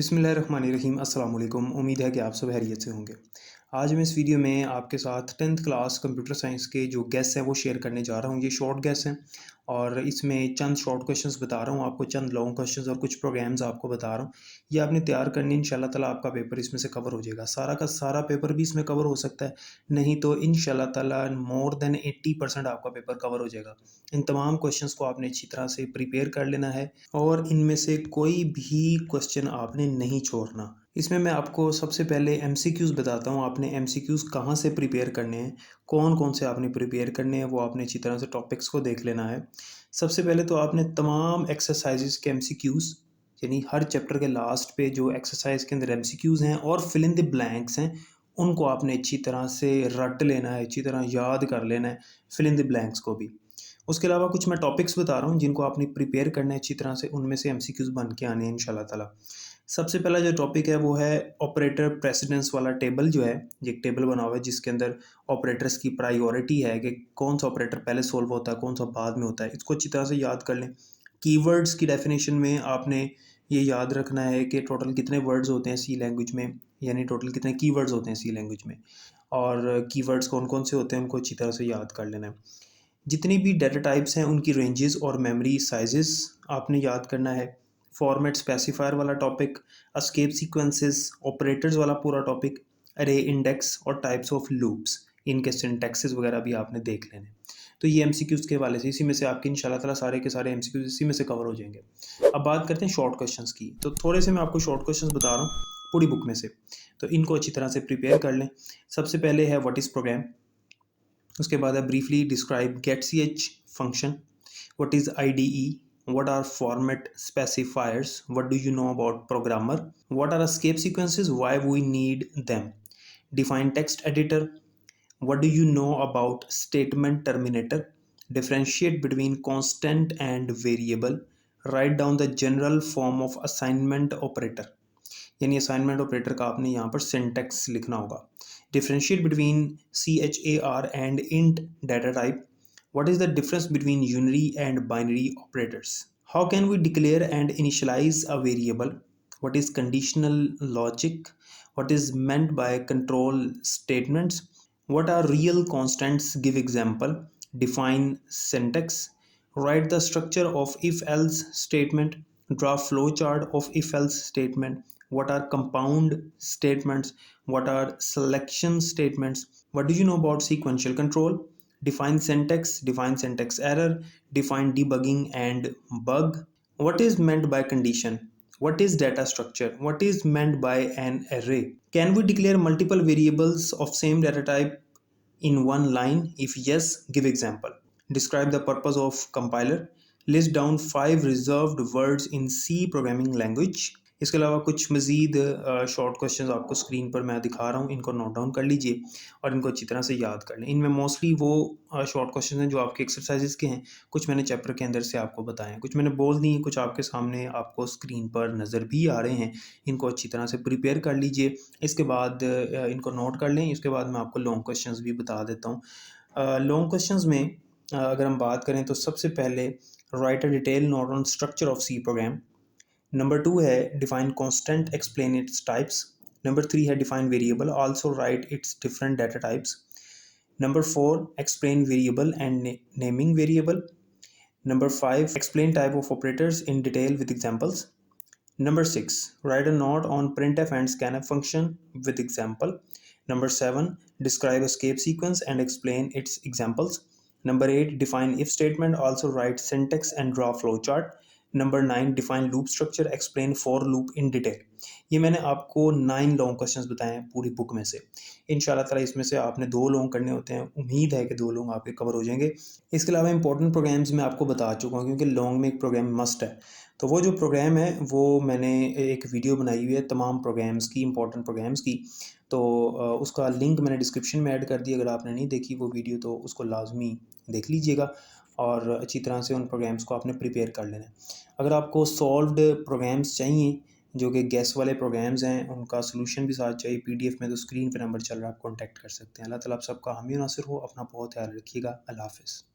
बिस्मिल्लाहिर्रहमानिर्रहीम अस्सलाम वालेकुम। उम्मीद है कि आप सब खैरियत से होंगे। आज मैं इस वीडियो में आपके साथ 10th क्लास कंप्यूटर साइंस के जो गेस हैं वो शेयर करने जा रहा हूँ। ये शॉर्ट गेस हैं और इसमें चंद शॉर्ट क्वेश्चंस बता रहा हूँ आपको, चंद लॉन्ग क्वेश्चंस और कुछ प्रोग्राम्स आपको बता रहा हूँ। ये आपने तैयार करनी, इंशाल्लाह ताला आपका पेपर इसमें से कवर हो जाएगा। सारा का सारा पेपर भी इसमें कवर हो सकता है, नहीं तो इंशाल्लाह ताला मोर देन 80% आपका पेपर कवर हो जाएगा। इन तमाम क्वेश्चंस को आपने अच्छी तरह से प्रिपेयर कर लेना है और इनमें से कोई भी क्वेश्चन आपने नहीं छोड़ना। इसमें मैं आपको सबसे पहले एमसीक्यूज़ बताता हूँ, आपने एमसीक्यूज़ कहाँ से प्रिपेयर करने हैं, कौन-कौन से आपने प्रिपेयर करने हैं, वो आपने अच्छी तरह से टॉपिक्स को देख लेना है। सबसे पहले तो आपने तमाम एक्सरसाइज़ेज़ के एमसीक्यूज़, यानी हर चैप्टर के लास्ट पे जो एक्सरसाइज़ के अंदर एमसीक्यूज़ हैं और फिल इन द ब्लैंक्स हैं, उनको आपने अच्छी तरह से रट लेना है, अच्छी तरह याद कर लेना है, फिल इन द ब्लैंक्स को भी। उसके अलावा कुछ मैं टॉपिक्स बता रहा हूँ जिनको आपने प्रिपेयर करना है अच्छी तरह से, उनमें से एमसीक्यूज़ बन के आने हैं इंशाल्लाह ताला। सबसे पहला जो टॉपिक है वो है ऑपरेटर प्रेसिडेंस वाला टेबल जो है, ये एक टेबल बना हुआ है जिसके अंदर ऑपरेटर्स की प्रायोरिटी है कि कौन सा ऑपरेटर पहले सॉल्व होता है, कौन सा बाद में होता है। इसको अच्छी तरह से याद कर लें। कीवर्ड्स की डेफिनेशन में आपने ये याद रखना है कि टोटल कितने वर्ड्स होते हैं सी लैंग्वेज में, यानी टोटल कितने कीवर्ड्स होते हैं सी लैंग्वेज में, और कीवर्ड्स कौन-कौन से होते हैं उनको अच्छी तरह से याद कर लेना है। जितनी भी डाटा टाइप्स हैं उनकी रेंजेस और मेमोरी साइजेस आपने याद करना है। फॉर्मेट स्पेसिफायर वाला टॉपिक, एस्केप सीक्वेंसेस, ऑपरेटर्स वाला पूरा टॉपिक, अरे इंडेक्स और टाइप्स ऑफ लूप्स, इनके सिंटैक्सेस वगैरह भी आपने देख लेने। तो ये एमसीक्यूज़ के हवाले से इसी में से आपके इंशाल्लाह ताला सारे के सारे एमसीक्यूज़ इसी में से कवर हो जाएंगे। अब बात करते हैं शॉर्ट क्वेश्चंस की। तो थोड़े से मैं आपको शॉर्ट क्वेश्चंस बता रहा हूँ पूरी बुक में से, तो इनको अच्छी तरह से प्रिपेयर कर लें। सबसे पहले है व्हाट इज़ प्रोग्राम। उसके बाद है briefly describe get C H function, what is IDE, what are format specifiers, what do you know about programmer, what are escape sequences, why we need them, define text editor, what do you know about statement terminator, differentiate between constant and variable, write down the general form of assignment operator, यानी assignment operator का आपने यहाँ पर syntax लिखना होगा। Differentiate between CHAR and int data type, what is the difference between unary and binary operators, how can we declare and initialize a variable, what is conditional logic, what is meant by control statements, what are real constants, give example, define syntax, write the structure of if else statement, draw flowchart of if else statement, what are compound statements, what are selection statements, what do you know about sequential control, define syntax error, define debugging and bug, what is meant by condition, what is data structure, what is meant by an array, can we declare multiple variables of same data type in one line, if yes, give example, describe the purpose of compiler, list down 5 reserved words in C programming language। इसके अलावा कुछ मज़ीद short questions आपको screen पर मैं दिखा रहा हूँ, इनको नोट डाउन कर लीजिए और इनको अच्छी तरह से याद कर लें। इनमें मोस्टली वो शॉर्ट क्वेश्चन हैं जो आपके एक्सरसाइजेस के हैं, कुछ मैंने चैप्टर के अंदर से आपको बताए हैं, कुछ मैंने बोल दिए, कुछ आपके सामने आपको स्क्रीन पर नज़र भी आ रहे हैं। इनको अच्छी तरह से प्रिपेयर कर लीजिए। इसके बाद इनको नोट कर लें। इसके बाद मैं आपको लॉन्ग क्वेश्चंस भी बता देता हूँ। लॉन्ग क्वेश्चंस में अगर हम बात करें तो सबसे पहले write a detail note on structure of C program. Number 2 है define constant, explain its types. Number 3 है define variable, also write its different data types. Number 4 explain variable and naming variable. Number 5 explain type of operators in detail with examples. Number 6, write a note on printf and scanf function with example. Number 7, describe escape sequence and explain its examples. Number 8, define if statement, also write syntax and draw flowchart. Number 9, define loop structure, explain for loop in detail. ये मैंने आपको 9 long questions बताए हैं पूरी book में से। इंशाल्लाह ताला इसमें से आपने 2 लॉन्ग करने होते हैं, उम्मीद है कि 2 लॉन्ग आपके कवर हो जाएंगे। इसके अलावा इंपॉर्टेंट प्रोग्राम्स मैं आपको बता चुका हूँ क्योंकि लॉन्ग में एक प्रोग्राम मस्ट है। तो वो जो प्रोग्राम है वो मैंने एक वीडियो बनाई हुई है तमाम प्रोग्राम्स की, इंपॉर्टेंट प्रोग्राम्स की। तो उसका लिंक मैंने डिस्क्रिप्शन में ऐड कर दिया। अगर आपने नहीं देखी वो वीडियो तो उसको लाजमी देख लीजिएगा और अच्छी तरह से उन प्रोग्राम्स को आपने प्रिपेयर कर लेना है। अगर आपको सॉल्व्ड प्रोग्राम्स चाहिए जो कि गैस वाले प्रोग्राम्स हैं, उनका सलूशन भी साथ चाहिए PDF में, तो स्क्रीन पर नंबर चल रहा है, आप कॉन्टैक्ट कर सकते हैं। अल्लाह ताला आप सबका हामी नासिर हो। अपना बहुत ख्याल रखिएगा। अल्लाह हाफ़िज़।